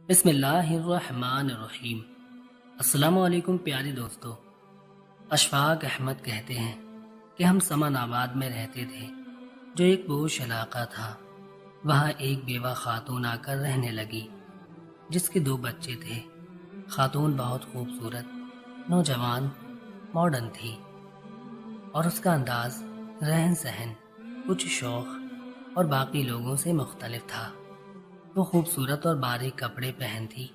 بسم اللہ الرحمن الرحیم۔ السلام علیکم پیارے دوستو۔ اشفاق احمد کہتے ہیں کہ ہم سمن آباد میں رہتے تھے، جو ایک بوش علاقہ تھا۔ وہاں ایک بیوہ خاتون آ کر رہنے لگی، جس کے 2 بچے تھے۔ خاتون بہت خوبصورت، نوجوان، ماڈرن تھی، اور اس کا انداز، رہن سہن کچھ شوخ اور باقی لوگوں سے مختلف تھا۔ وہ خوبصورت اور باریک کپڑے پہنتی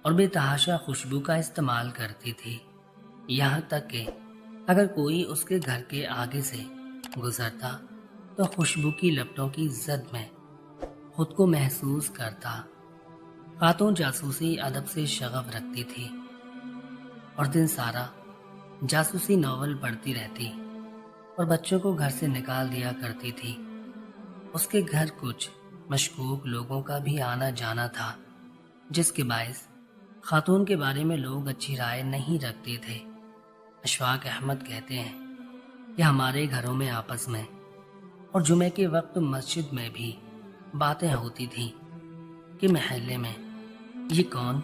اور بے تحاشا خوشبو کا استعمال کرتی تھی، یہاں تک کہ اگر کوئی اس کے گھر کے آگے سے گزرتا تو خوشبو کی لپٹوں کی زد میں خود کو محسوس کرتا۔ خاتون جاسوسی ادب سے شغف رکھتی تھی اور دن سارا جاسوسی ناول پڑھتی رہتی اور بچوں کو گھر سے نکال دیا کرتی تھی۔ اس کے گھر کچھ مشکوک لوگوں کا بھی آنا جانا تھا، جس کے باعث خاتون کے بارے میں لوگ اچھی رائے نہیں رکھتے تھے۔ اشفاق احمد کہتے ہیں کہ ہمارے گھروں میں آپس میں اور جمعے کے وقت مسجد میں بھی باتیں ہوتی تھیں کہ محلے میں یہ کون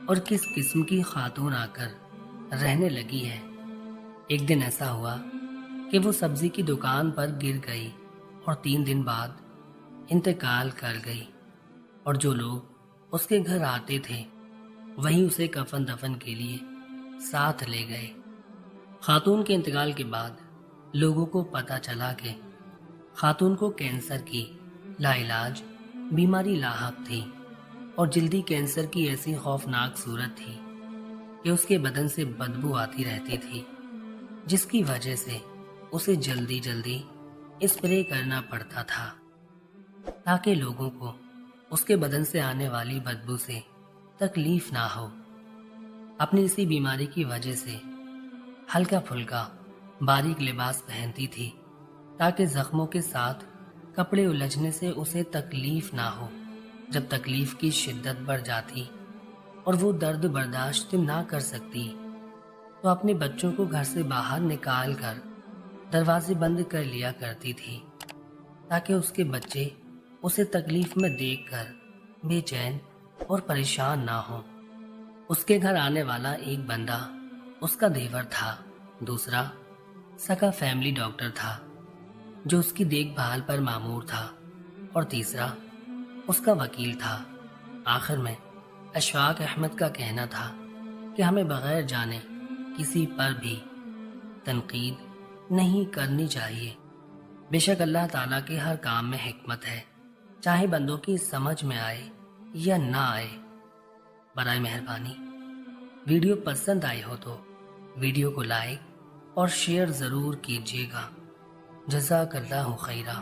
اور کس قسم کی خاتون آ کر رہنے لگی ہے۔ ایک دن ایسا ہوا کہ وہ سبزی کی دکان پر گر گئی اور 3 دن بعد انتقال کر گئی، اور جو لوگ اس کے گھر آتے تھے وہی اسے کفن دفن کے لیے ساتھ لے گئے۔ خاتون کے انتقال کے بعد لوگوں کو پتہ چلا کہ خاتون کو کینسر کی لا علاج بیماری لاحق تھی، اور جلدی کینسر کی ایسی خوفناک صورت تھی کہ اس کے بدن سے بدبو آتی رہتی تھی، جس کی وجہ سے اسے جلدی اسپرے کرنا پڑتا تھا تاکہ لوگوں کو اس کے بدن سے آنے والی بدبو سے تکلیف نہ ہو۔ اپنی اسی بیماری کی وجہ سے ہلکا پھلکا باریک لباس پہنتی تھی تاکہ زخموں کے ساتھ کپڑے الجھنے سے اسے تکلیف نہ ہو۔ جب تکلیف کی شدت بڑھ جاتی اور وہ درد برداشت نہ کر سکتی تو اپنے بچوں کو گھر سے باہر نکال کر دروازے بند کر لیا کرتی تھی تاکہ اس کے بچے اسے تکلیف میں دیکھ کر بے چین اور پریشان نہ ہوں۔ اس کے گھر آنے والا ایک بندہ اس کا دیور تھا، دوسرا سگا فیملی ڈاکٹر تھا جو اس کی دیکھ بھال پر مامور تھا، اور تیسرا اس کا وکیل تھا۔ آخر میں اشفاق احمد کا کہنا تھا کہ ہمیں بغیر جانے کسی پر بھی تنقید نہیں کرنی چاہیے۔ بے شک اللہ تعالیٰ کے ہر کام میں حکمت ہے، چاہے بندوں کی سمجھ میں آئے یا نہ آئے۔ برائے مہربانی ویڈیو پسند آئی ہو تو ویڈیو کو لائک اور شیئر ضرور کیجیے گا۔ جزاک اللہ خیرہ۔